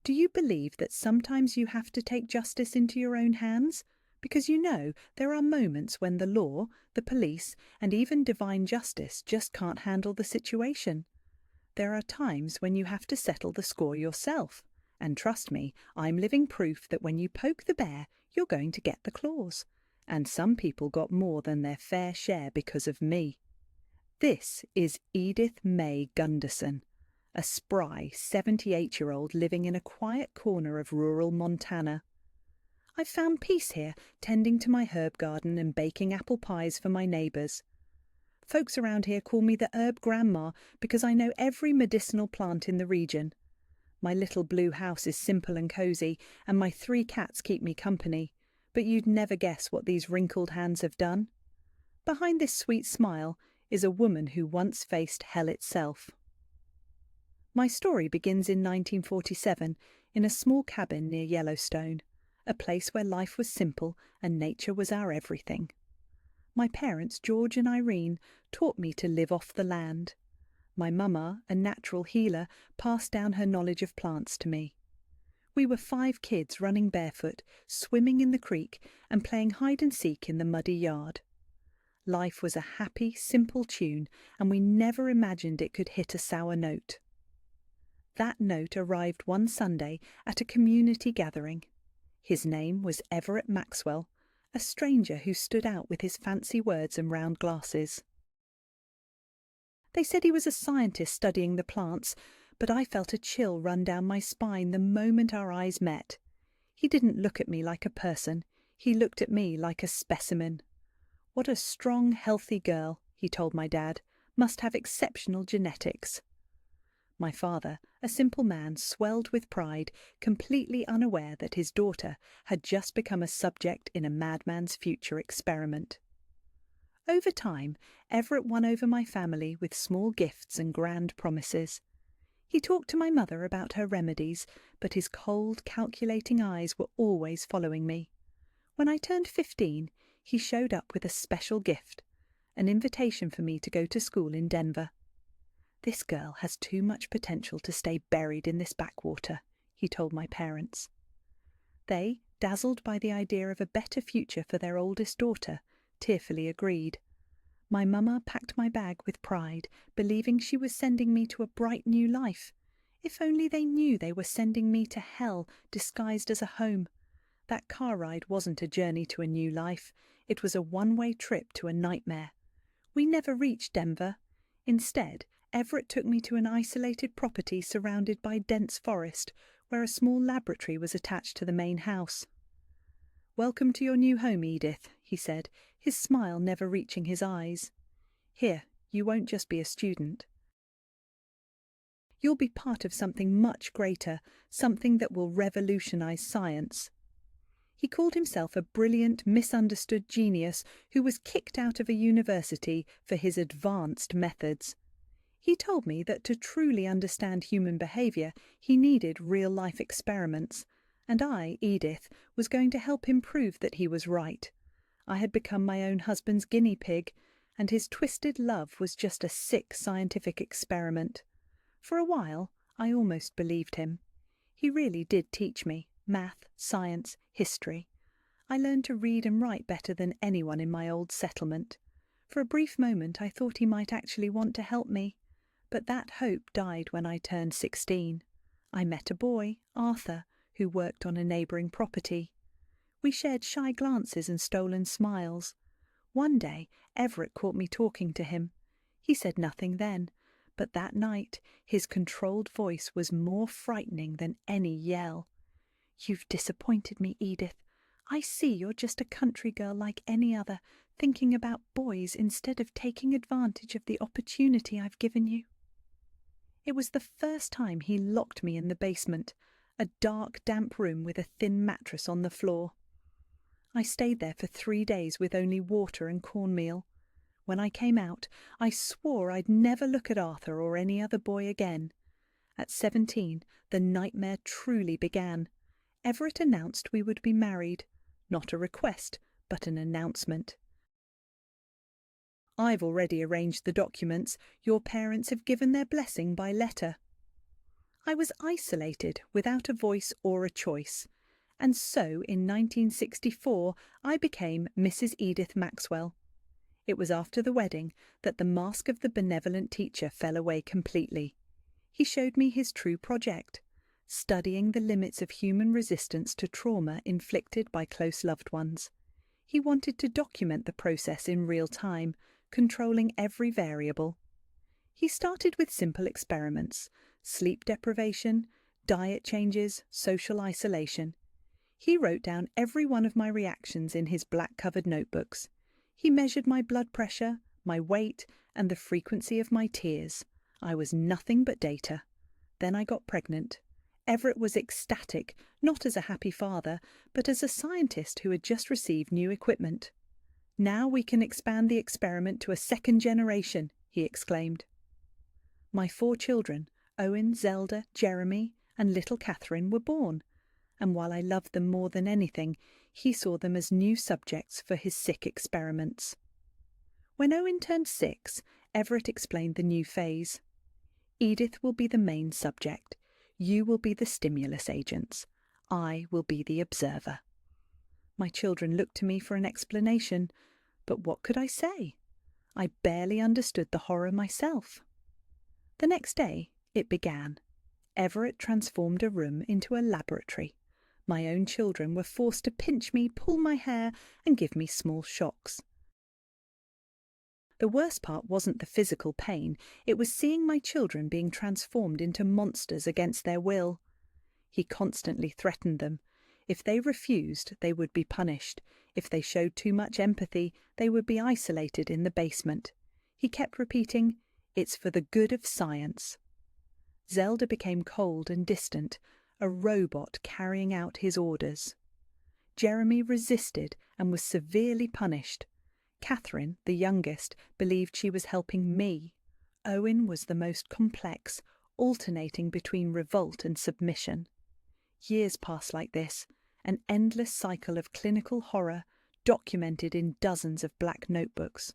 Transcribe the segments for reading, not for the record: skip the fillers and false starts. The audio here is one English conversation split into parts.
Do you believe that sometimes you have to take justice into your own hands? Because there are moments when the law, the police, and even divine justice just can't handle the situation. There are times when you have to settle the score yourself. And trust me, I'm living proof that when you poke the bear, you're going to get the claws. And some people got more than their fair share because of me. This is Edith May Gunderson, a spry 78-year-old living in a quiet corner of rural Montana. I've found peace here, tending to my herb garden and baking apple pies for my neighbours. Folks around here call me the herb grandma because I know every medicinal plant in the region. My little blue house is simple and cosy, and my 3 cats keep me company, but you'd never guess what these wrinkled hands have done. Behind this sweet smile is a woman who once faced hell itself. My story begins in 1947 in a small cabin near Yellowstone, a place where life was simple and nature was our everything. My parents, George and Irene, taught me to live off the land. My mama, a natural healer, passed down her knowledge of plants to me. We were 5 kids running barefoot, swimming in the creek, and playing hide and seek in the muddy yard. Life was a happy, simple tune, and we never imagined it could hit a sour note. That note arrived one Sunday at a community gathering. His name was Everett Maxwell, a stranger who stood out with his fancy words and round glasses. They said he was a scientist studying the plants, but I felt a chill run down my spine the moment our eyes met. He didn't look at me like a person, he looked at me like a specimen. What a strong, healthy girl, he told my dad, must have exceptional genetics. My father, a simple man, swelled with pride, completely unaware that his daughter had just become a subject in a madman's future experiment. Over time, Everett won over my family with small gifts and grand promises. He talked to my mother about her remedies, but his cold, calculating eyes were always following me. When I turned 15, he showed up with a special gift, an invitation for me to go to school in Denver. "This girl has too much potential to stay buried in this backwater," he told my parents. They, dazzled by the idea of a better future for their oldest daughter, tearfully agreed. My mama packed my bag with pride, believing she was sending me to a bright new life. If only they knew they were sending me to hell disguised as a home. That car ride wasn't a journey to a new life. It was a one-way trip to a nightmare. We never reached Denver. Instead, Everett took me to an isolated property surrounded by dense forest, where a small laboratory was attached to the main house. "Welcome to your new home, Edith," he said, his smile never reaching his eyes. "Here, you won't just be a student. You'll be part of something much greater, something that will revolutionize science." He called himself a brilliant, misunderstood genius who was kicked out of a university for his advanced methods. He told me that to truly understand human behavior, he needed real-life experiments, and I, Edith, was going to help him prove that he was right. I had become my own husband's guinea pig, and his twisted love was just a sick scientific experiment. For a while, I almost believed him. He really did teach me math, science, history. I learned to read and write better than anyone in my old settlement. For a brief moment I thought he might actually want to help me, but that hope died when I turned 16. I met a boy, Arthur, who worked on a neighbouring property. We shared shy glances and stolen smiles. One day, Everett caught me talking to him. He said nothing then, but that night his controlled voice was more frightening than any yell. "You've disappointed me, Edith. I see you're just a country girl like any other, thinking about boys instead of taking advantage of the opportunity I've given you." It was the first time he locked me in the basement, a dark, damp room with a thin mattress on the floor. I stayed there for 3 days with only water and cornmeal. When I came out, I swore I'd never look at Arthur or any other boy again. At 17, the nightmare truly began. Everett announced we would be married. Not a request, but an announcement. "I've already arranged the documents. Your parents have given their blessing by letter." I was isolated, without a voice or a choice. And so, in 1964, I became Mrs. Edith Maxwell. It was after the wedding that the mask of the benevolent teacher fell away completely. He showed me his true project, studying the limits of human resistance to trauma inflicted by close loved ones. He wanted to document the process in real time, controlling every variable. He started with simple experiments: sleep deprivation, diet changes, social isolation. He wrote down every one of my reactions in his black-covered notebooks. He measured my blood pressure, my weight, and the frequency of my tears. I was nothing but data. Then I got pregnant. Everett was ecstatic, not as a happy father, but as a scientist who had just received new equipment. "Now we can expand the experiment to a second generation," he exclaimed. My 4 children, Owen, Zelda, Jeremy, and little Catherine, were born, and while I loved them more than anything, he saw them as new subjects for his sick experiments. When Owen turned 6, Everett explained the new phase. "Edith will be the main subject. You will be the stimulus agents. I will be the observer." My children looked to me for an explanation, but what could I say? I barely understood the horror myself. The next day, it began. Everett transformed a room into a laboratory. My own children were forced to pinch me, pull my hair, and give me small shocks. The worst part wasn't the physical pain, it was seeing my children being transformed into monsters against their will. He constantly threatened them. If they refused, they would be punished. If they showed too much empathy, they would be isolated in the basement. He kept repeating, "It's for the good of science." Zelda became cold and distant, a robot carrying out his orders. Jeremy resisted and was severely punished. Catherine, the youngest, believed she was helping me. Owen was the most complex, alternating between revolt and submission. Years passed like this, an endless cycle of clinical horror documented in dozens of black notebooks.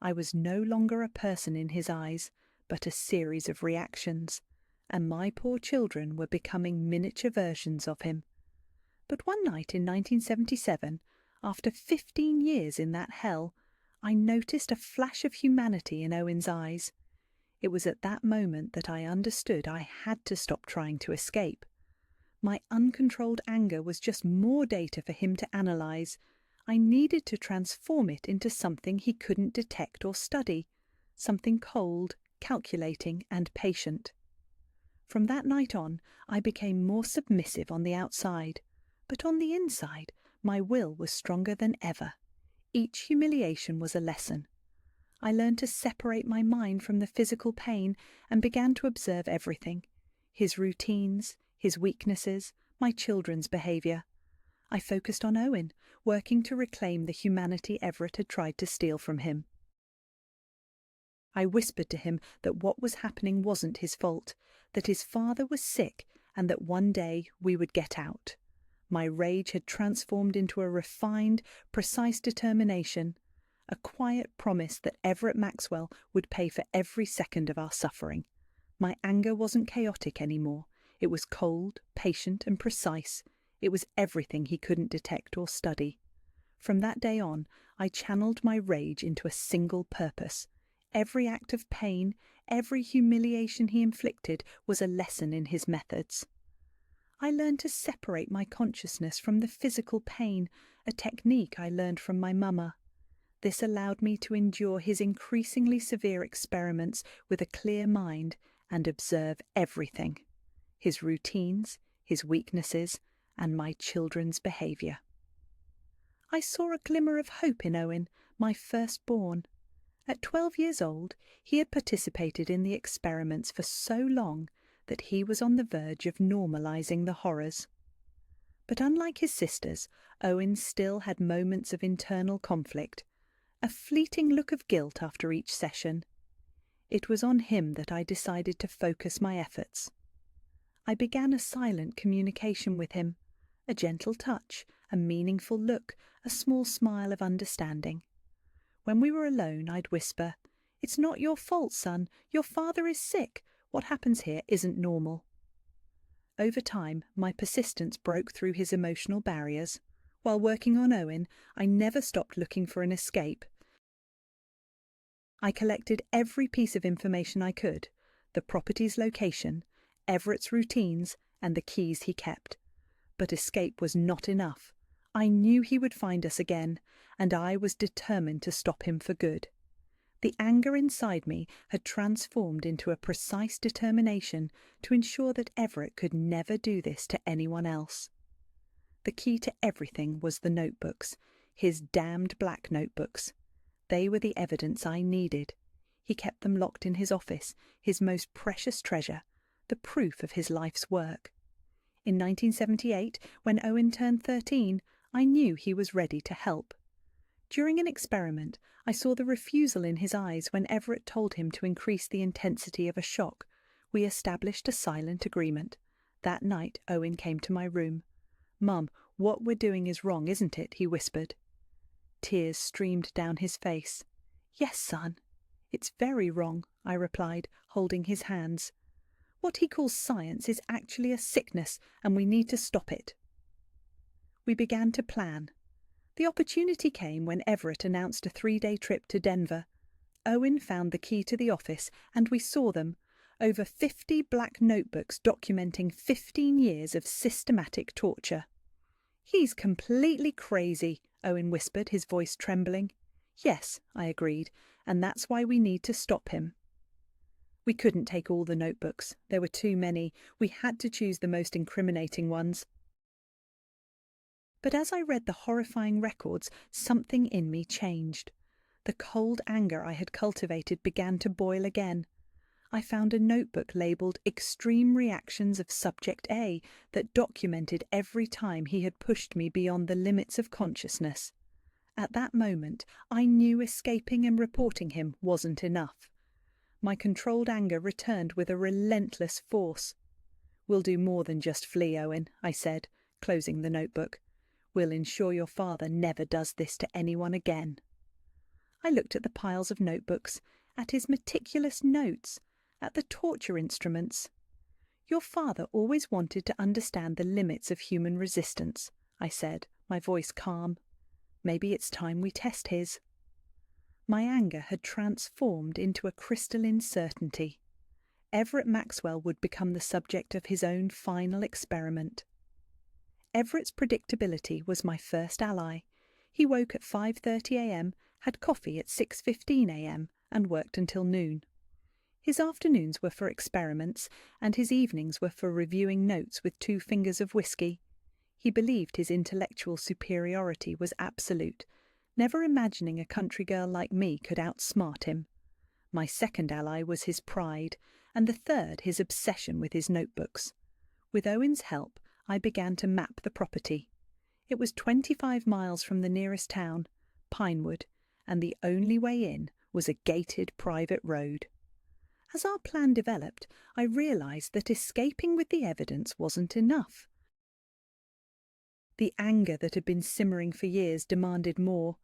I was no longer a person in his eyes, but a series of reactions, and my poor children were becoming miniature versions of him. But one night in 1977, after 15 years in that hell, I noticed a flash of humanity in Owen's eyes. It was at that moment that I understood I had to stop trying to escape. My uncontrolled anger was just more data for him to analyse. I needed to transform it into something he couldn't detect or study, something cold, calculating, and patient. From that night on, I became more submissive on the outside, but on the inside, my will was stronger than ever. Each humiliation was a lesson. I learned to separate my mind from the physical pain and began to observe everything: his routines, his weaknesses, my children's behaviour. I focused on Owen, working to reclaim the humanity Everett had tried to steal from him. I whispered to him that what was happening wasn't his fault, that his father was sick, and that one day we would get out. My rage had transformed into a refined, precise determination, a quiet promise that Everett Maxwell would pay for every second of our suffering. My anger wasn't chaotic anymore. It was cold, patient, and precise. It was everything he couldn't detect or study. From that day on, I channeled my rage into a single purpose. Every act of pain, every humiliation he inflicted was a lesson in his methods. I learned to separate my consciousness from the physical pain, a technique I learned from my mama. This allowed me to endure his increasingly severe experiments with a clear mind and observe everything: his routines, his weaknesses, and my children's behaviour. I saw a glimmer of hope in Owen, my firstborn. At 12 years old, he had participated in the experiments for so long that he was on the verge of normalising the horrors. But unlike his sisters, Owen still had moments of internal conflict, a fleeting look of guilt after each session. It was on him that I decided to focus my efforts. I began a silent communication with him, a gentle touch, a meaningful look, a small smile of understanding. When we were alone, I'd whisper, "It's not your fault, son. Your father is sick. What happens here isn't normal." Over time, my persistence broke through his emotional barriers. While working on Owen, I never stopped looking for an escape. I collected every piece of information I could: the property's location, Everett's routines, and the keys he kept. But escape was not enough. I knew he would find us again, and I was determined to stop him for good. The anger inside me had transformed into a precise determination to ensure that Everett could never do this to anyone else. The key to everything was the notebooks, his damned black notebooks. They were the evidence I needed. He kept them locked in his office, his most precious treasure, the proof of his life's work. In 1978, when Owen turned 13, I knew he was ready to help. During an experiment, I saw the refusal in his eyes when Everett told him to increase the intensity of a shock. We established a silent agreement. That night, Owen came to my room. "Mum, what we're doing is wrong, isn't it?" he whispered. Tears streamed down his face. "Yes, son. It's very wrong," I replied, holding his hands. "What he calls science is actually a sickness, and we need to stop it." We began to plan. The opportunity came when Everett announced a 3-day trip to Denver. Owen found the key to the office, and we saw them. Over 50 black notebooks documenting 15 years of systematic torture. "He's completely crazy," Owen whispered, his voice trembling. "Yes," I agreed, "and that's why we need to stop him." We couldn't take all the notebooks. There were too many. We had to choose the most incriminating ones. But as I read the horrifying records, something in me changed. The cold anger I had cultivated began to boil again. I found a notebook labelled "Extreme Reactions of Subject A" that documented every time he had pushed me beyond the limits of consciousness. At that moment, I knew escaping and reporting him wasn't enough. My controlled anger returned with a relentless force. "We'll do more than just flee, Owen," I said, closing the notebook. "We'll ensure your father never does this to anyone again." I looked at the piles of notebooks, at his meticulous notes, at the torture instruments. "Your father always wanted to understand the limits of human resistance," I said, my voice calm. "Maybe it's time we test his." My anger had transformed into a crystalline certainty. Everett Maxwell would become the subject of his own final experiment. Everett's predictability was my first ally. He woke at 5:30 a.m., had coffee at 6:15 a.m., and worked until noon. His afternoons were for experiments, and his evenings were for reviewing notes with 2 fingers of whiskey. He believed his intellectual superiority was absolute, never imagining a country girl like me could outsmart him. My second ally was his pride, and the third his obsession with his notebooks. With Owen's help, I began to map the property. It was 25 miles from the nearest town, Pinewood, and the only way in was a gated private road. As our plan developed, I realised that escaping with the evidence wasn't enough. The anger that had been simmering for years demanded more.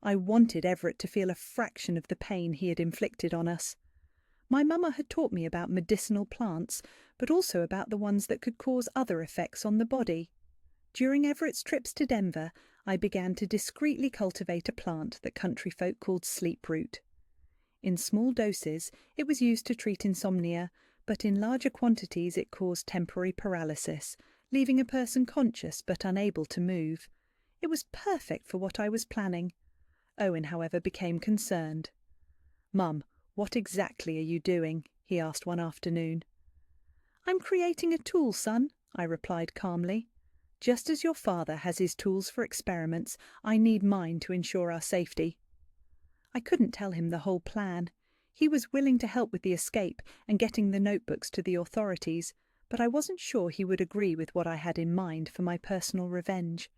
I wanted Everett to feel a fraction of the pain he had inflicted on us. My mama had taught me about medicinal plants, but also about the ones that could cause other effects on the body. During Everett's trips to Denver, I began to discreetly cultivate a plant that country folk called sleep root. In small doses, it was used to treat insomnia, but in larger quantities it caused temporary paralysis, leaving a person conscious but unable to move. It was perfect for what I was planning. Owen, however, became concerned. "Mum, what exactly are you doing?" he asked one afternoon. "I'm creating a tool, son," I replied calmly. "Just as your father has his tools for experiments, I need mine to ensure our safety." I couldn't tell him the whole plan. He was willing to help with the escape and getting the notebooks to the authorities, but I wasn't sure he would agree with what I had in mind for my personal revenge.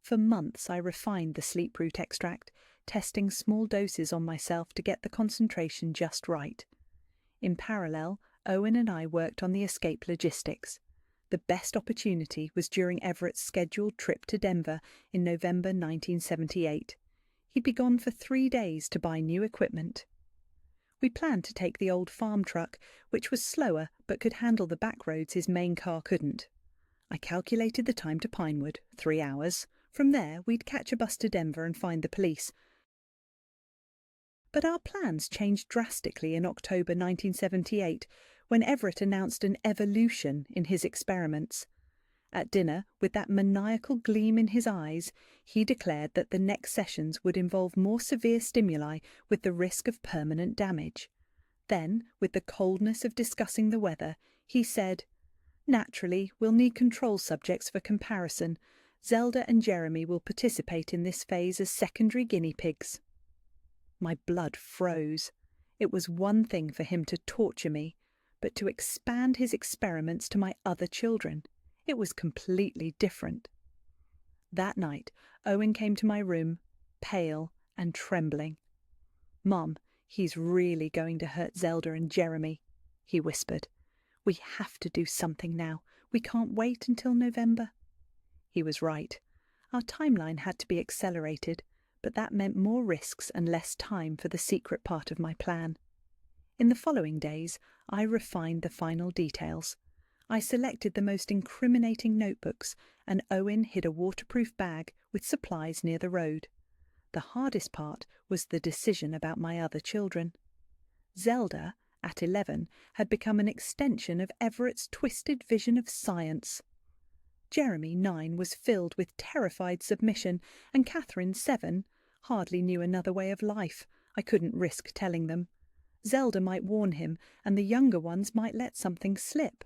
For months I refined the sleep root extract, testing small doses on myself to get the concentration just right. In parallel, Owen and I worked on the escape logistics. The best opportunity was during Everett's scheduled trip to Denver in November 1978. He'd be gone for 3 days to buy new equipment. We planned to take the old farm truck, which was slower but could handle the back roads his main car couldn't. I calculated the time to Pinewood, 3 hours. From there, we'd catch a bus to Denver and find the police. But our plans changed drastically in October 1978, when Everett announced an evolution in his experiments. At dinner, with that maniacal gleam in his eyes, he declared that the next sessions would involve more severe stimuli with the risk of permanent damage. Then, with the coldness of discussing the weather, he said, "Naturally, we'll need control subjects for comparison. Zelda and Jeremy will participate in this phase as secondary guinea pigs." My blood froze. It was one thing for him to torture me, but to expand his experiments to my other children, it was completely different. That night, Owen came to my room, pale and trembling. "Mum, he's really going to hurt Zelda and Jeremy," he whispered. "We have to do something now. We can't wait until November." He was right. Our timeline had to be accelerated, but that meant more risks and less time for the secret part of my plan. In the following days, I refined the final details. I selected the most incriminating notebooks, and Owen hid a waterproof bag with supplies near the road. The hardest part was the decision about my other children. Zelda, at 11, had become an extension of Everett's twisted vision of science. Jeremy, 9, was filled with terrified submission, and Catherine, 7, hardly knew another way of life. I couldn't risk telling them. Zelda might warn him, and the younger ones might let something slip.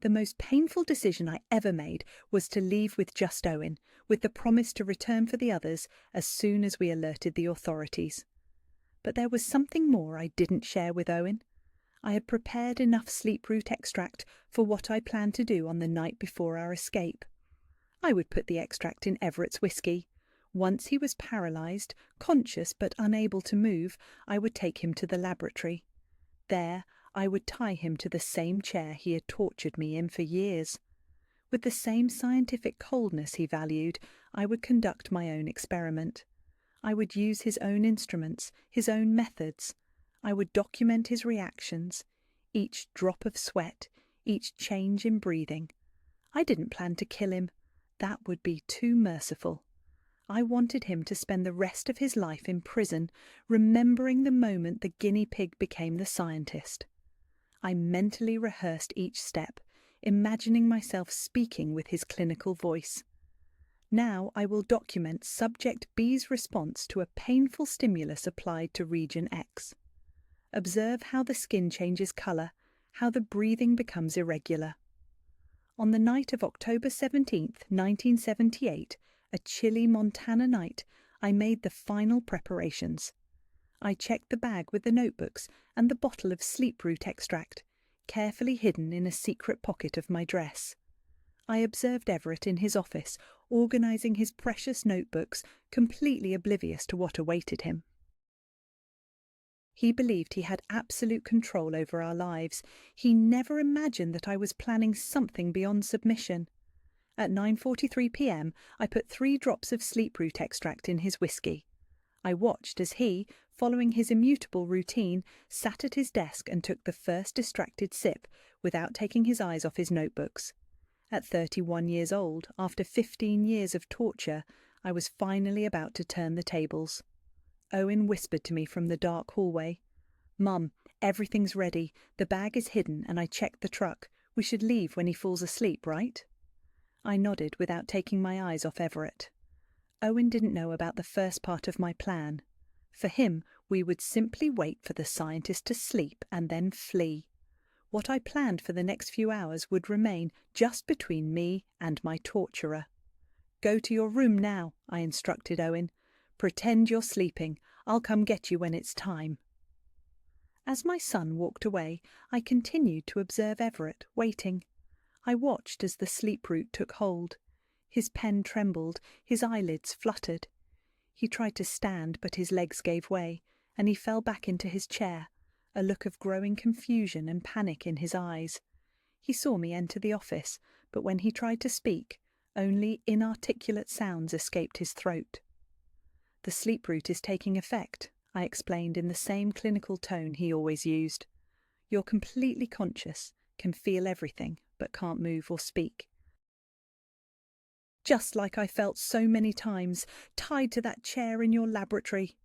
The most painful decision I ever made was to leave with just Owen, with the promise to return for the others as soon as we alerted the authorities. But there was something more I didn't share with Owen. I had prepared enough sleep root extract for what I planned to do on the night before our escape. I would put the extract in Everett's whiskey. Once he was paralysed, conscious but unable to move, I would take him to the laboratory. There, I would tie him to the same chair he had tortured me in for years. With the same scientific coldness he valued, I would conduct my own experiment. I would use his own instruments, his own methods. I would document his reactions, each drop of sweat, each change in breathing. I didn't plan to kill him. That would be too merciful. I wanted him to spend the rest of his life in prison, remembering the moment the guinea pig became the scientist. I mentally rehearsed each step, imagining myself speaking with his clinical voice. Now I will document Subject B's response to a painful stimulus applied to Region X. Observe how the skin changes colour, how the breathing becomes irregular. On the night of October 17th, 1978, a chilly Montana night, I made the final preparations. I checked the bag with the notebooks and the bottle of sleep root extract, carefully hidden in a secret pocket of my dress. I observed Everett in his office, organising his precious notebooks, completely oblivious to what awaited him. He believed he had absolute control over our lives. He never imagined that I was planning something beyond submission. At 9:43 p.m, I put 3 drops of sleep root extract in his whiskey. I watched as he, following his immutable routine, sat at his desk and took the first distracted sip without taking his eyes off his notebooks. At 31 years old, after 15 years of torture, I was finally about to turn the tables. Owen whispered to me from the dark hallway, "Mum, everything's ready. The bag is hidden and I checked the truck. We should leave when he falls asleep, right?" I nodded without taking my eyes off Everett. Owen didn't know about the first part of my plan. For him, we would simply wait for the scientist to sleep and then flee. What I planned for the next few hours would remain just between me and my torturer. "Go to your room now," I instructed Owen. "Pretend you're sleeping. I'll come get you when it's time." As my son walked away, I continued to observe Everett, waiting. I watched as the sleep root took hold. His pen trembled, his eyelids fluttered. He tried to stand, but his legs gave way, and he fell back into his chair, a look of growing confusion and panic in his eyes. He saw me enter the office, but when he tried to speak, only inarticulate sounds escaped his throat. "The sleep root is taking effect," I explained in the same clinical tone he always used. You're completely conscious, can feel everything, but can't move or speak. Just like I felt so many times, tied to that chair in your laboratory.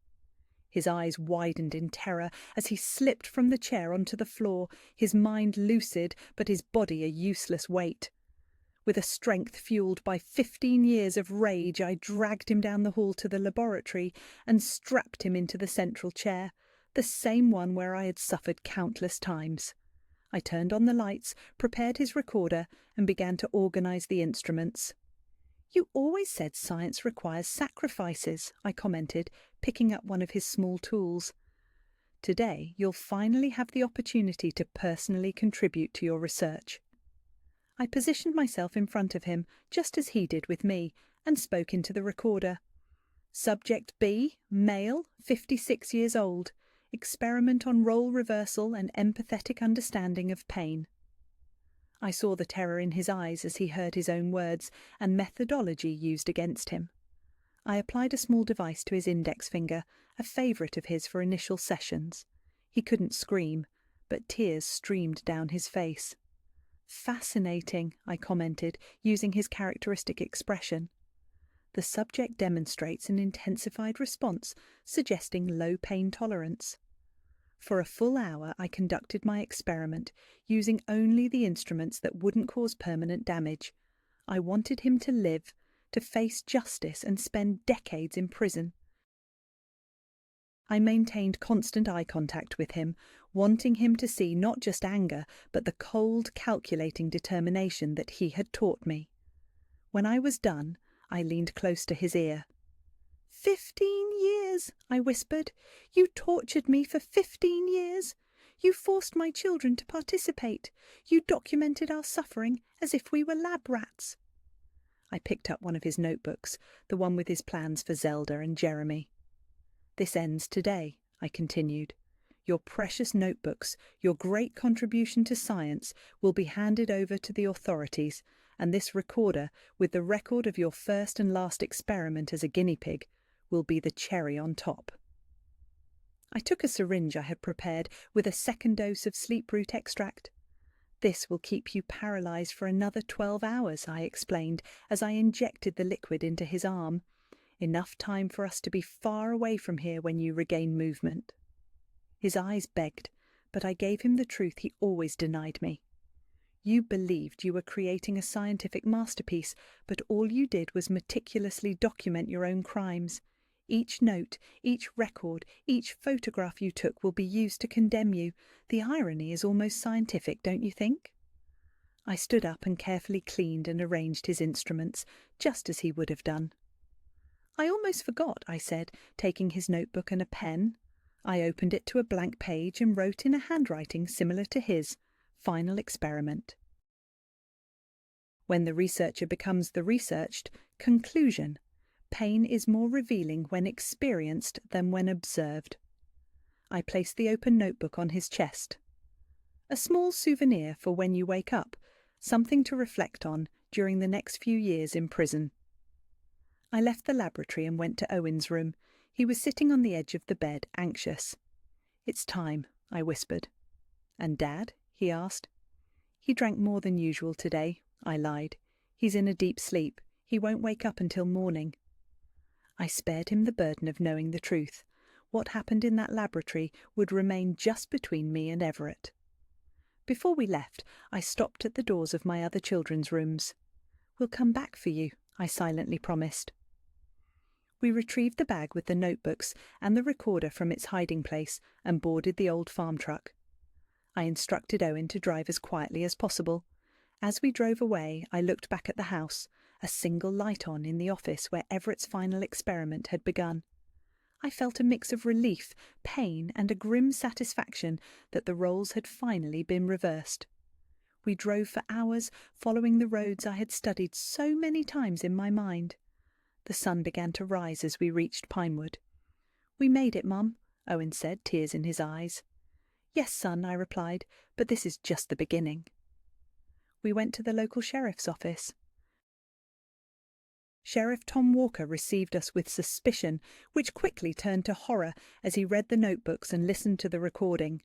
His eyes widened in terror as he slipped from the chair onto the floor, his mind lucid, but his body a useless weight. With a strength fueled by 15 years of rage, I dragged him down the hall to the laboratory and strapped him into the central chair, the same one where I had suffered countless times. I turned on the lights, prepared his recorder, and began to organise the instruments. You always said science requires sacrifices, I commented, picking up one of his small tools. Today, you'll finally have the opportunity to personally contribute to your research. I positioned myself in front of him, just as he did with me, and spoke into the recorder. Subject B, male, 56 years old. Experiment on role reversal and empathetic understanding of pain. I saw the terror in his eyes as he heard his own words and methodology used against him. I applied a small device to his index finger, a favourite of his for initial sessions. He couldn't scream, but tears streamed down his face. Fascinating, I commented, using his characteristic expression. The subject demonstrates an intensified response, suggesting low pain tolerance. For a full hour I conducted my experiment, using only the instruments that wouldn't cause permanent damage. I wanted him to live, to face justice and spend decades in prison. I maintained constant eye contact with him, wanting him to see not just anger, but the cold, calculating determination that he had taught me. When I was done, I leaned close to his ear. 15 years, I whispered. You tortured me for 15 years. You forced my children to participate. You documented our suffering as if we were lab rats. I picked up one of his notebooks, the one with his plans for Zelda and Jeremy. This ends today, I continued. Your precious notebooks, your great contribution to science, will be handed over to the authorities, and this recorder, with the record of your first and last experiment as a guinea pig, will be the cherry on top. I took a syringe I had prepared with a second dose of sleep root extract. This will keep you paralysed for another 12 hours, I explained, as I injected the liquid into his arm. Enough time for us to be far away from here when you regain movement. His eyes begged, but I gave him the truth he always denied me. You believed you were creating a scientific masterpiece, but all you did was meticulously document your own crimes. Each note, each record, each photograph you took will be used to condemn you. The irony is almost scientific, don't you think? I stood up and carefully cleaned and arranged his instruments, just as he would have done. I almost forgot, I said, taking his notebook and a pen. I opened it to a blank page and wrote in a handwriting similar to his, "Final experiment." When the researcher becomes the researched, conclusion. Pain is more revealing when experienced than when observed. I placed the open notebook on his chest. A small souvenir for when you wake up, something to reflect on during the next few years in prison. I left the laboratory and went to Owen's room. He was sitting on the edge of the bed, anxious. "It's time," I whispered. "And Dad?" he asked. "He drank more than usual today," I lied. "He's in a deep sleep. He won't wake up until morning." I spared him the burden of knowing the truth. What happened in that laboratory would remain just between me and Everett. Before we left, I stopped at the doors of my other children's rooms. "We'll come back for you," I silently promised. We retrieved the bag with the notebooks and the recorder from its hiding place and boarded the old farm truck. I instructed Owen to drive as quietly as possible. As we drove away, I looked back at the house, a single light on in the office where Everett's final experiment had begun. I felt a mix of relief, pain, and a grim satisfaction that the roles had finally been reversed. We drove for hours, following the roads I had studied so many times in my mind. The sun began to rise as we reached Pinewood. "We made it, Mum," Owen said, tears in his eyes. "Yes, son," I replied, "but this is just the beginning." We went to the local sheriff's office. Sheriff Tom Walker received us with suspicion, which quickly turned to horror as he read the notebooks and listened to the recording.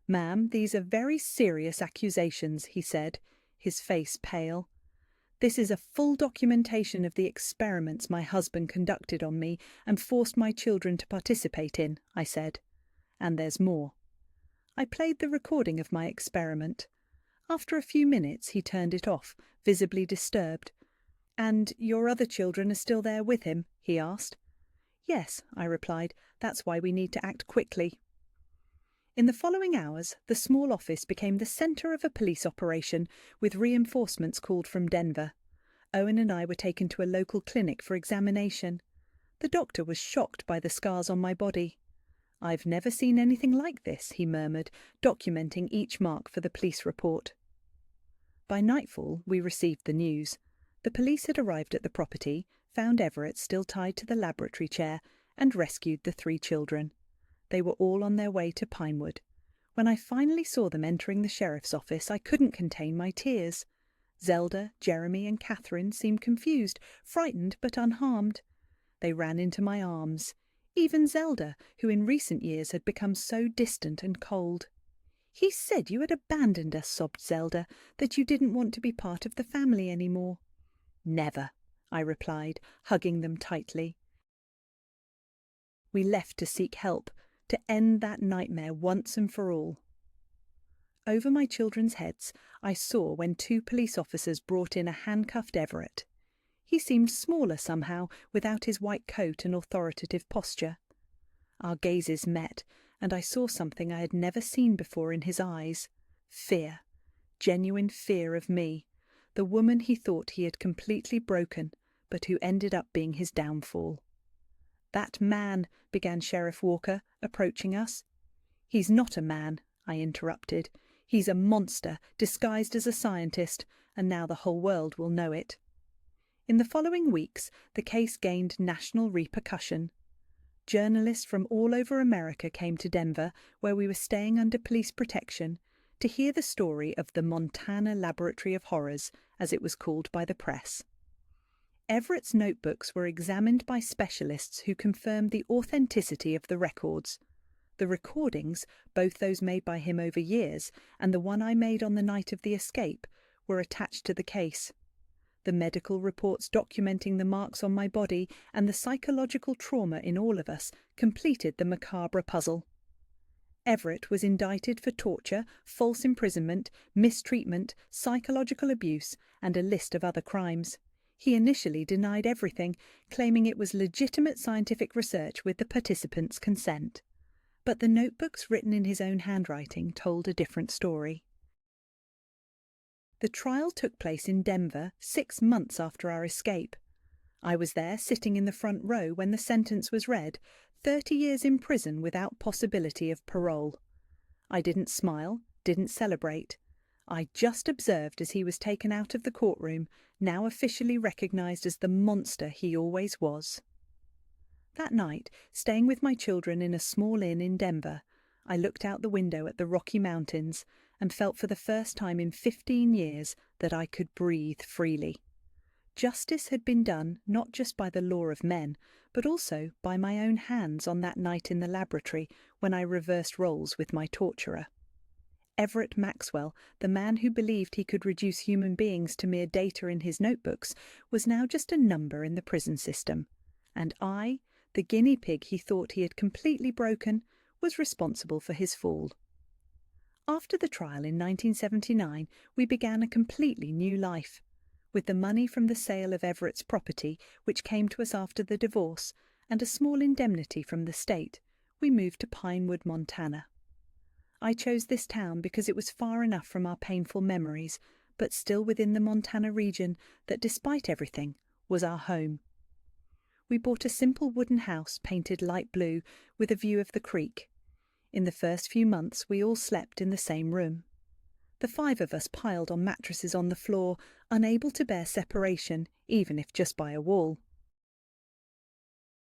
"Ma'am, these are very serious accusations," he said, his face pale. "This is a full documentation of the experiments my husband conducted on me and forced my children to participate in," I said. "And there's more." I played the recording of my experiment. After a few minutes he turned it off, visibly disturbed. "And your other children are still there with him?" he asked. "Yes," I replied. "That's why we need to act quickly." In the following hours, the small office became the centre of a police operation, with reinforcements called from Denver. Owen and I were taken to a local clinic for examination. The doctor was shocked by the scars on my body. "I've never seen anything like this," he murmured, documenting each mark for the police report. By nightfall, we received the news. The police had arrived at the property, found Everett still tied to the laboratory chair, and rescued the 3 children. They were all on their way to Pinewood. When I finally saw them entering the sheriff's office, I couldn't contain my tears. Zelda, Jeremy, and Catherine seemed confused, frightened but unharmed. They ran into my arms. Even Zelda, who in recent years had become so distant and cold. "He said you had abandoned us," sobbed Zelda, "that you didn't want to be part of the family anymore." "Never," I replied, hugging them tightly. We left to seek help, to end that nightmare once and for all. Over my children's heads, I saw when 2 police officers brought in a handcuffed Everett. He seemed smaller somehow, without his white coat and authoritative posture. Our gazes met, and I saw something I had never seen before in his eyes. Fear. Genuine fear of me, the woman he thought he had completely broken, but who ended up being his downfall. "That man," began Sheriff Walker, approaching us. "He's not a man," I interrupted. "He's a monster, disguised as a scientist, and now the whole world will know it." In the following weeks, the case gained national repercussion. Journalists from all over America came to Denver, where we were staying under police protection, to hear the story of the Montana Laboratory of Horrors, as it was called by the press. Everett's notebooks were examined by specialists who confirmed the authenticity of the records. The recordings, both those made by him over years and the one I made on the night of the escape, were attached to the case. The medical reports documenting the marks on my body and the psychological trauma in all of us completed the macabre puzzle. Everett was indicted for torture, false imprisonment, mistreatment, psychological abuse, and a list of other crimes. He initially denied everything, claiming it was legitimate scientific research with the participants' consent. But the notebooks written in his own handwriting told a different story. The trial took place in Denver 6 months after our escape. I was there sitting in the front row when the sentence was read, 30 years in prison without possibility of parole. I didn't smile, didn't celebrate. I just observed as he was taken out of the courtroom, now officially recognised as the monster he always was. That night, staying with my children in a small inn in Denver, I looked out the window at the Rocky Mountains and felt for the first time in 15 years that I could breathe freely. Justice had been done not just by the law of men, but also by my own hands on that night in the laboratory when I reversed roles with my torturer. Everett Maxwell, the man who believed he could reduce human beings to mere data in his notebooks, was now just a number in the prison system. And I, the guinea pig he thought he had completely broken, was responsible for his fall. After the trial in 1979, we began a completely new life. With the money from the sale of Everett's property, which came to us after the divorce, and a small indemnity from the state, we moved to Pinewood, Montana. I chose this town because it was far enough from our painful memories, but still within the Montana region that, despite everything, was our home. We bought a simple wooden house painted light blue with a view of the creek. In the first few months we all slept in the same room. The 5 of us piled on mattresses on the floor, unable to bear separation, even if just by a wall.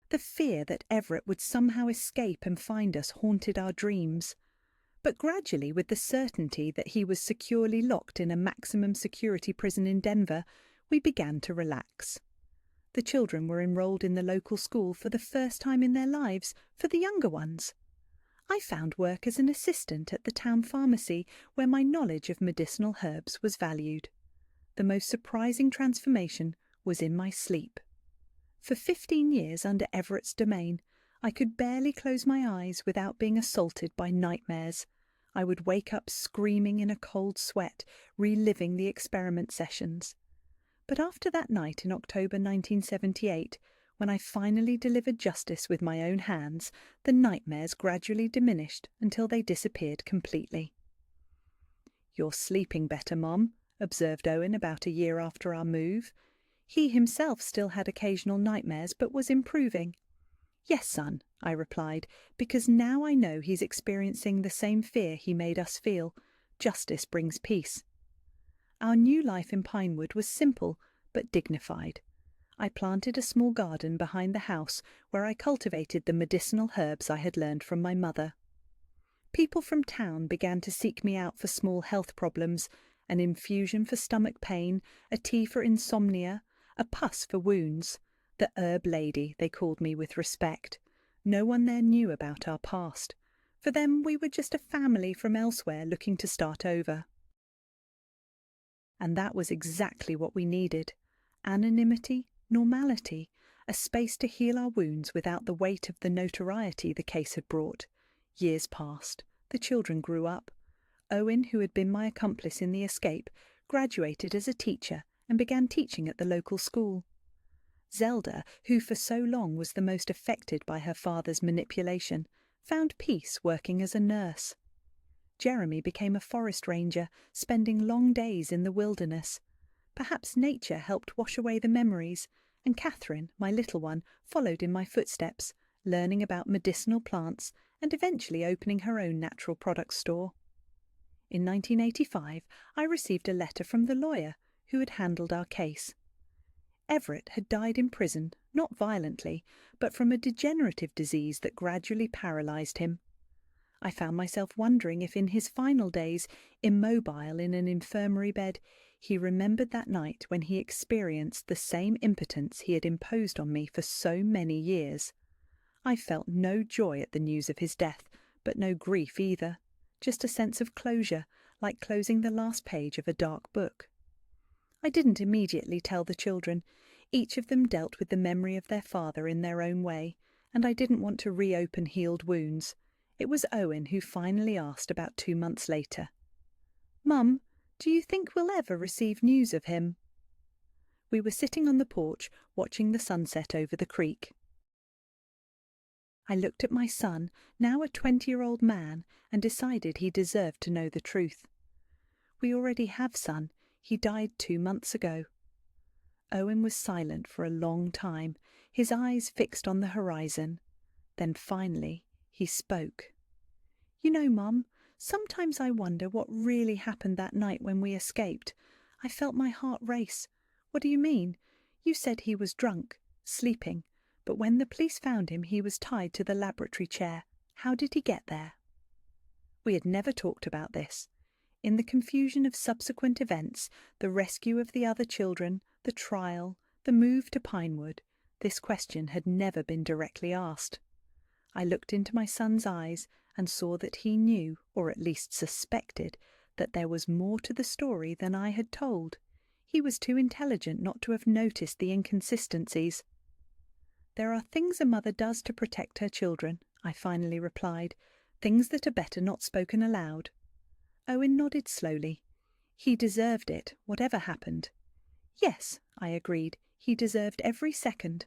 The fear that Everett would somehow escape and find us haunted our dreams. But gradually, with the certainty that he was securely locked in a maximum security prison in Denver, we began to relax. The children were enrolled in the local school for the first time in their lives, for the younger ones. I found work as an assistant at the town pharmacy, where my knowledge of medicinal herbs was valued. The most surprising transformation was in my sleep. For 15 years under Everett's domain, I could barely close my eyes without being assaulted by nightmares. I would wake up screaming in a cold sweat, reliving the experiment sessions. But after that night in October 1978, when I finally delivered justice with my own hands, the nightmares gradually diminished until they disappeared completely. "You're sleeping better, Mom," observed Owen about a year after our move. He himself still had occasional nightmares, but was improving. "Yes, son," I replied, because now I know he's experiencing the same fear he made us feel. Justice brings peace. Our new life in Pinewood was simple but dignified. I planted a small garden behind the house where I cultivated the medicinal herbs I had learned from my mother. People from town began to seek me out for small health problems: an infusion for stomach pain, a tea for insomnia, a pus for wounds. The herb lady, they called me with respect. No one there knew about our past. For them, we were just a family from elsewhere looking to start over. And that was exactly what we needed. Anonymity, normality, a space to heal our wounds without the weight of the notoriety the case had brought. Years passed. The children grew up. Owen, who had been my accomplice in the escape, graduated as a teacher and began teaching at the local school. Zelda, who for so long was the most affected by her father's manipulation, found peace working as a nurse. Jeremy became a forest ranger, spending long days in the wilderness. Perhaps nature helped wash away the memories, and Catherine, my little one, followed in my footsteps, learning about medicinal plants and eventually opening her own natural products store. In 1985, I received a letter from the lawyer who had handled our case. Everett had died in prison, not violently, but from a degenerative disease that gradually paralysed him. I found myself wondering if in his final days, immobile in an infirmary bed, he remembered that night when he experienced the same impotence he had imposed on me for so many years. I felt no joy at the news of his death, but no grief either, just a sense of closure, like closing the last page of a dark book. I didn't immediately tell the children. Each of them dealt with the memory of their father in their own way, and I didn't want to reopen healed wounds. It was Owen who finally asked about 2 months later, "Mum, do you think we'll ever receive news of him?" We were sitting on the porch, watching the sunset over the creek. I looked at my son, now a 20-year-old man, and decided he deserved to know the truth. "We already have, son. He died 2 months ago." Owen was silent for a long time, his eyes fixed on the horizon. Then finally he spoke. "You know, Mum, sometimes I wonder what really happened that night when we escaped. I felt my heart race." "What do you mean? You said he was drunk, sleeping, but when the police found him he was tied to the laboratory chair. How did he get there?" We had never talked about this. In the confusion of subsequent events, the rescue of the other children, the trial, the move to Pinewood, this question had never been directly asked. I looked into my son's eyes and saw that he knew, or at least suspected, that there was more to the story than I had told. He was too intelligent not to have noticed the inconsistencies. "There are things a mother does to protect her children," I finally replied, "things that are better not spoken aloud." Owen nodded slowly. "He deserved it, whatever happened." "Yes," I agreed, "he deserved every second."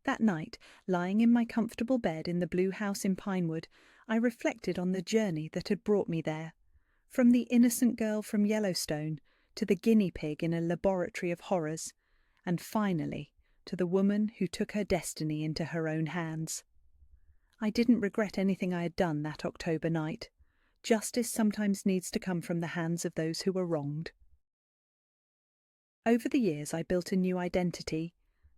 That night, lying in my comfortable bed in the blue house in Pinewood, I reflected on the journey that had brought me there. From the innocent girl from Yellowstone to the guinea pig in a laboratory of horrors, and finally to the woman who took her destiny into her own hands. I didn't regret anything I had done that October night. Justice sometimes needs to come from the hands of those who were wronged. Over the years I built a new identity.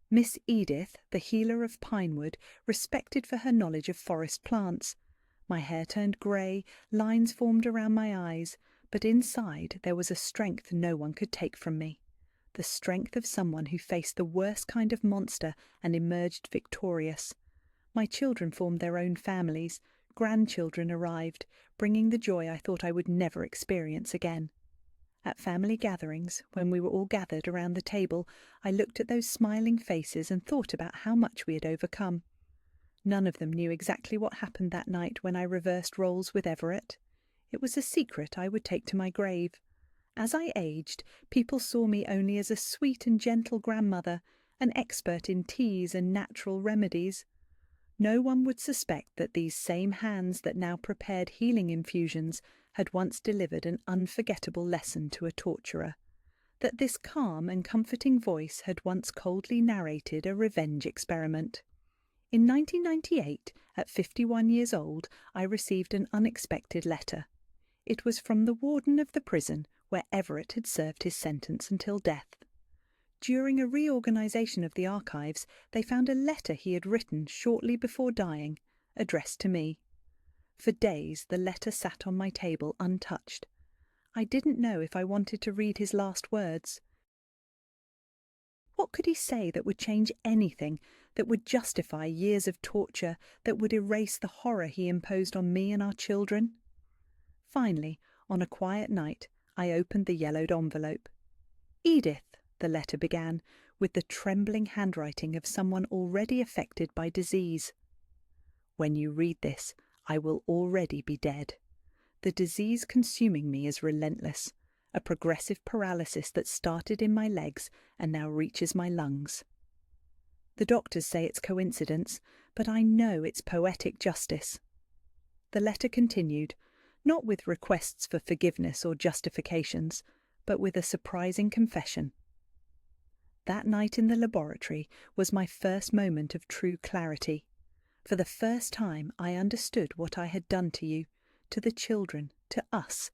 Miss Edith, the healer of Pinewood, respected for her knowledge of forest plants. My hair turned grey, lines formed around my eyes, but inside there was a strength no one could take from me. the strength of someone who faced the worst kind of monster and emerged victorious. My children formed their own families, grandchildren arrived, bringing the joy I thought I would never experience again. At family gatherings, when we were all gathered around the table, I looked at those smiling faces and thought about how much we had overcome. None of them knew exactly what happened that night when I reversed roles with Everett. It was a secret I would take to my grave. As I aged, people saw me only as a sweet and gentle grandmother, an expert in teas and natural remedies. No one would suspect that these same hands that now prepared healing infusions had once delivered an unforgettable lesson to a torturer, that this calm and comforting voice had once coldly narrated a revenge experiment. In 1998, at 51 years old, I received an unexpected letter. It was from the warden of the prison where Everett had served his sentence until death. During a reorganization of the archives, they found a letter he had written shortly before dying, addressed to me. For days the letter sat on my table untouched. I didn't know if I wanted to read his last words. What could he say that would change anything, that would justify years of torture, that would erase the horror he imposed on me and our children? Finally, on a quiet night, I opened the yellowed envelope. "Edith," the letter began, with the trembling handwriting of someone already affected by disease. "When you read this, I will already be dead. The disease consuming me is relentless, a progressive paralysis that started in my legs and now reaches my lungs. The doctors say it's coincidence, but I know it's poetic justice." The letter continued, not with requests for forgiveness or justifications, but with a surprising confession. That night in the laboratory was my first moment of true clarity. For the first time I understood what I had done to you, to the children, to us.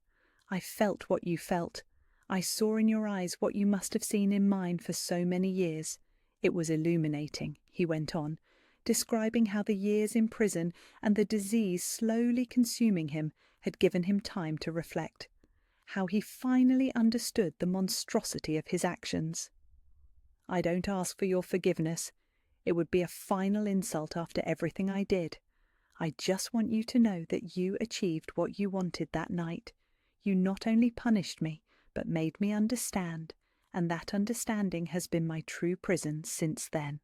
I felt what you felt. I saw in your eyes what you must have seen in mine for so many years. It was illuminating, he went on, describing how the years in prison and the disease slowly consuming him had given him time to reflect, how he finally understood the monstrosity of his actions. "I don't ask for your forgiveness. It would be a final insult after everything I did. I just want you to know that you achieved what you wanted that night. You not only punished me, but made me understand, and that understanding has been my true prison since then."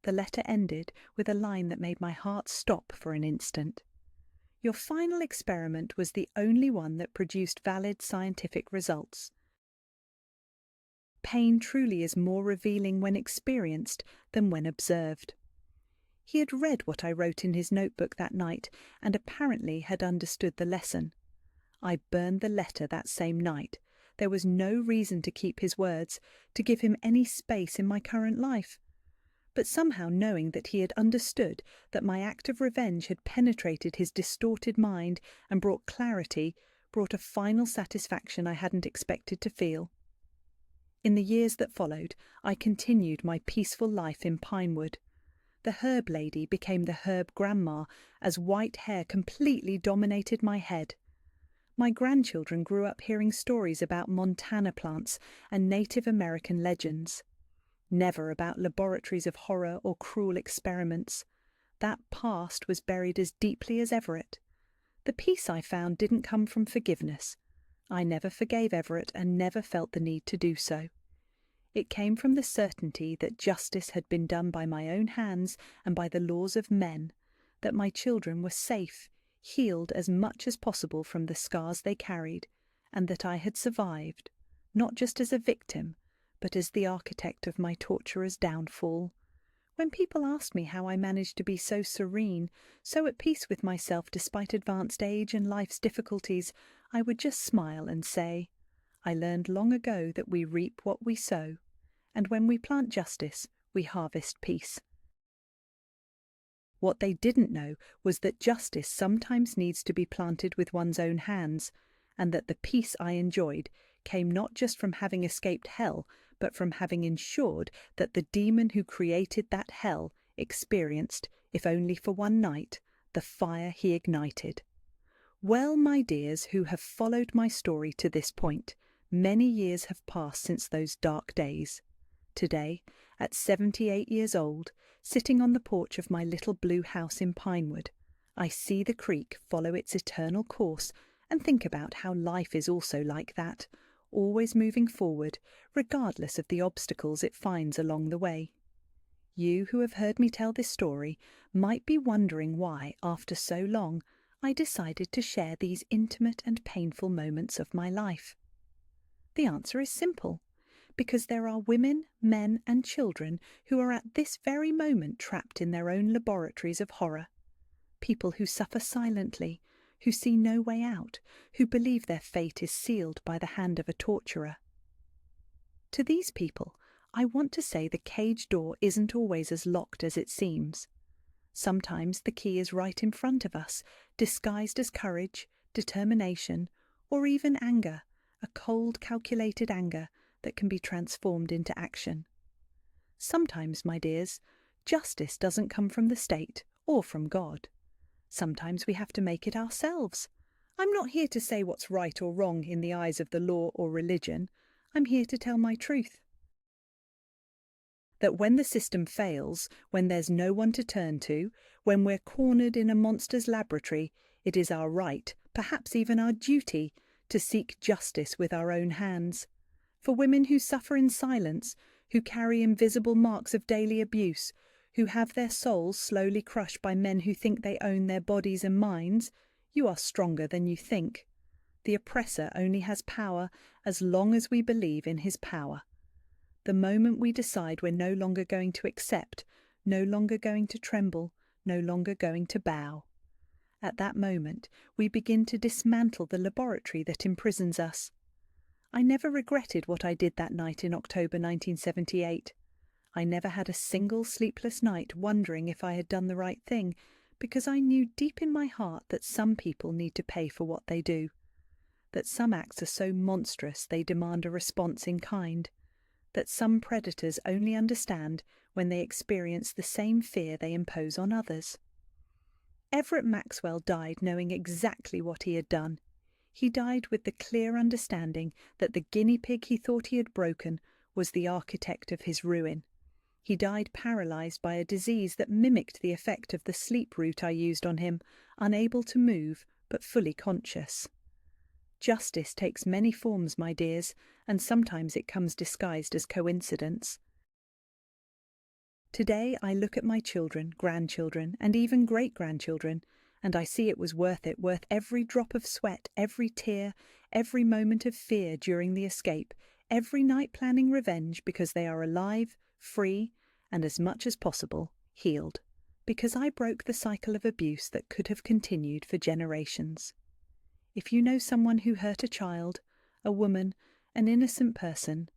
The letter ended with a line that made my heart stop for an instant. "Your final experiment was the only one that produced valid scientific results. Pain truly is more revealing when experienced than when observed." He had read what I wrote in his notebook that night and apparently had understood the lesson. I burned the letter that same night. There was no reason to keep his words, to give him any space in my current life. But somehow knowing that he had understood, that my act of revenge had penetrated his distorted mind and brought clarity, brought a final satisfaction I hadn't expected to feel. In the years that followed, I continued my peaceful life in Pinewood. The herb lady became the herb grandma as white hair completely dominated my head. My grandchildren grew up hearing stories about Montana plants and Native American legends. Never about laboratories of horror or cruel experiments. That past was buried as deeply as Everett. The peace I found didn't come from forgiveness. I never forgave Everett and never felt the need to do so. It came from the certainty that justice had been done by my own hands and by the laws of men, that my children were safe, healed as much as possible from the scars they carried, and that I had survived, not just as a victim, but as the architect of my torturer's downfall. When people asked me how I managed to be so serene, so at peace with myself despite advanced age and life's difficulties, I would just smile and say, "I learned long ago that we reap what we sow, and when we plant justice, we harvest peace." What they didn't know was that justice sometimes needs to be planted with one's own hands, and that the peace I enjoyed came not just from having escaped hell, but from having ensured that the demon who created that hell experienced, if only for one night, the fire he ignited. Well, my dears who have followed my story to this point, Many years have passed since those dark days. Today, at 78 years old, sitting on the porch of my little blue house in Pinewood, I see the creek follow its eternal course and think about how life is also like that, always moving forward, regardless of the obstacles it finds along the way. You who have heard me tell this story might be wondering why, after so long, I decided to share these intimate and painful moments of my life. The answer is simple. Because there are women, men and children who are at this very moment trapped in their own laboratories of horror. People who suffer silently, who see no way out, who believe their fate is sealed by the hand of a torturer. To these people, I want to say the cage door isn't always as locked as it seems. Sometimes the key is right in front of us, disguised as courage, determination, or even anger, a cold, calculated anger that can be transformed into action. Sometimes, my dears, justice doesn't come from the state or from God. Sometimes we have to make it ourselves. I'm not here to say what's right or wrong in the eyes of the law or religion. I'm here to tell my truth. That when the system fails, when there's no one to turn to, when we're cornered in a monster's laboratory, it is our right, perhaps even our duty, to seek justice with our own hands. For women who suffer in silence, who carry invisible marks of daily abuse, who have their souls slowly crushed by men who think they own their bodies and minds, you are stronger than you think. The oppressor only has power as long as we believe in his power. The moment we decide we're no longer going to accept, no longer going to tremble, no longer going to bow. At that moment, we begin to dismantle the laboratory that imprisons us. I never regretted what I did that night in October 1978. I never had a single sleepless night wondering if I had done the right thing, because I knew deep in my heart that some people need to pay for what they do, that some acts are so monstrous they demand a response in kind, that some predators only understand when they experience the same fear they impose on others. Everett Maxwell died knowing exactly what he had done. He died with the clear understanding that the guinea pig he thought he had broken was the architect of his ruin. He died paralysed by a disease that mimicked the effect of the sleep route I used on him, unable to move but fully conscious. Justice takes many forms, my dears, and sometimes it comes disguised as coincidence. Today I look at my children, grandchildren, and even great-grandchildren, and I see it was worth it, worth every drop of sweat, every tear, every moment of fear during the escape, every night planning revenge because they are alive, free, and as much as possible, healed, because I broke the cycle of abuse that could have continued for generations. If you know someone who hurt a child, a woman, an innocent person,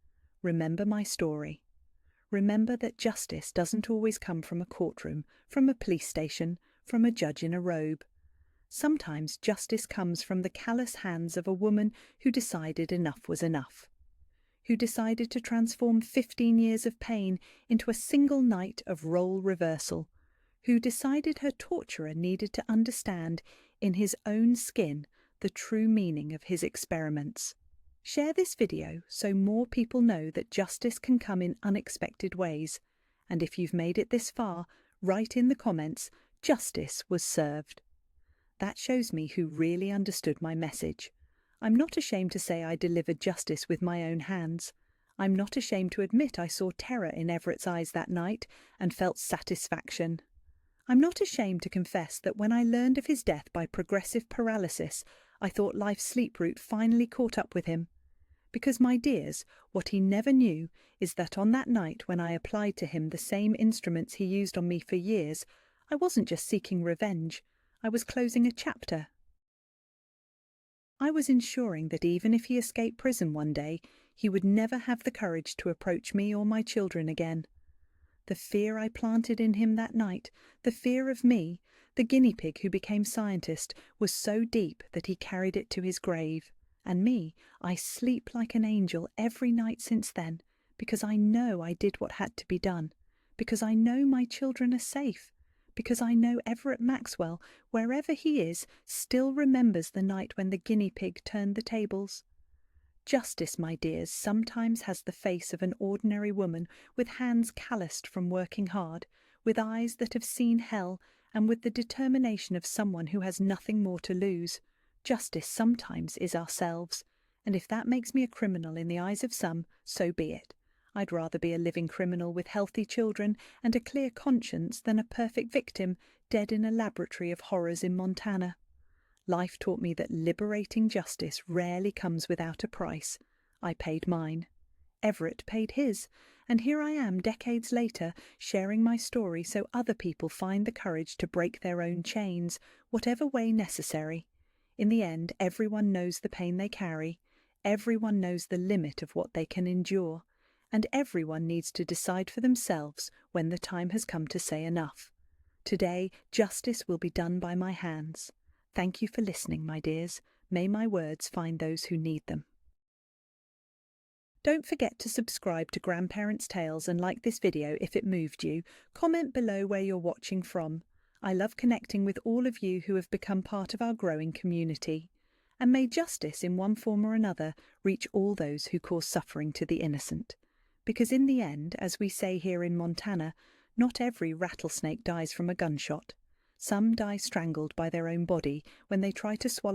remember my story. Remember that justice doesn't always come from a courtroom, from a police station, from a judge in a robe. Sometimes justice comes from the callous hands of a woman who decided enough was enough, who decided to transform 15 years of pain into a single night of role reversal, who decided her torturer needed to understand in his own skin the true meaning of his experiments. Share this video so more people know that justice can come in unexpected ways, and if you've made it this far, write in the comments, "Justice was served." That shows me who really understood my message. I'm not ashamed to say I delivered justice with my own hands. I'm not ashamed to admit I saw terror in Everett's eyes that night and felt satisfaction. I'm not ashamed to confess that when I learned of his death by progressive paralysis, I thought life's sleep route finally caught up with him. Because, my dears, what he never knew is that on that night when I applied to him the same instruments he used on me for years, I wasn't just seeking revenge, I was closing a chapter. I was ensuring that even if he escaped prison one day, he would never have the courage to approach me or my children again. The fear I planted in him that night, the fear of me, the guinea pig who became scientist, was so deep that he carried it to his grave. And me, I sleep like an angel every night since then, because I know I did what had to be done, because I know my children are safe, because I know Everett Maxwell, wherever he is, still remembers the night when the guinea pig turned the tables. Justice, my dears, sometimes has the face of an ordinary woman with hands calloused from working hard, with eyes that have seen hell, and with the determination of someone who has nothing more to lose. Justice sometimes is ourselves, and if that makes me a criminal in the eyes of some, so be it. I'd rather be a living criminal with healthy children and a clear conscience than a perfect victim dead in a laboratory of horrors in Montana. Life taught me that liberating justice rarely comes without a price. I paid mine. Everett paid his, and here I am decades later sharing my story so other people find the courage to break their own chains, whatever way necessary. In the end, everyone knows the pain they carry, everyone knows the limit of what they can endure, and everyone needs to decide for themselves when the time has come to say enough. Today, justice will be done by my hands. Thank you for listening, my dears. May my words find those who need them. Don't forget to subscribe to Grandparents' Tales and like this video if it moved you. Comment below where you're watching from. I love connecting with all of you who have become part of our growing community. And may justice in one form or another reach all those who cause suffering to the innocent. Because in the end, as we say here in Montana, not every rattlesnake dies from a gunshot. Some die strangled by their own body when they try to swallow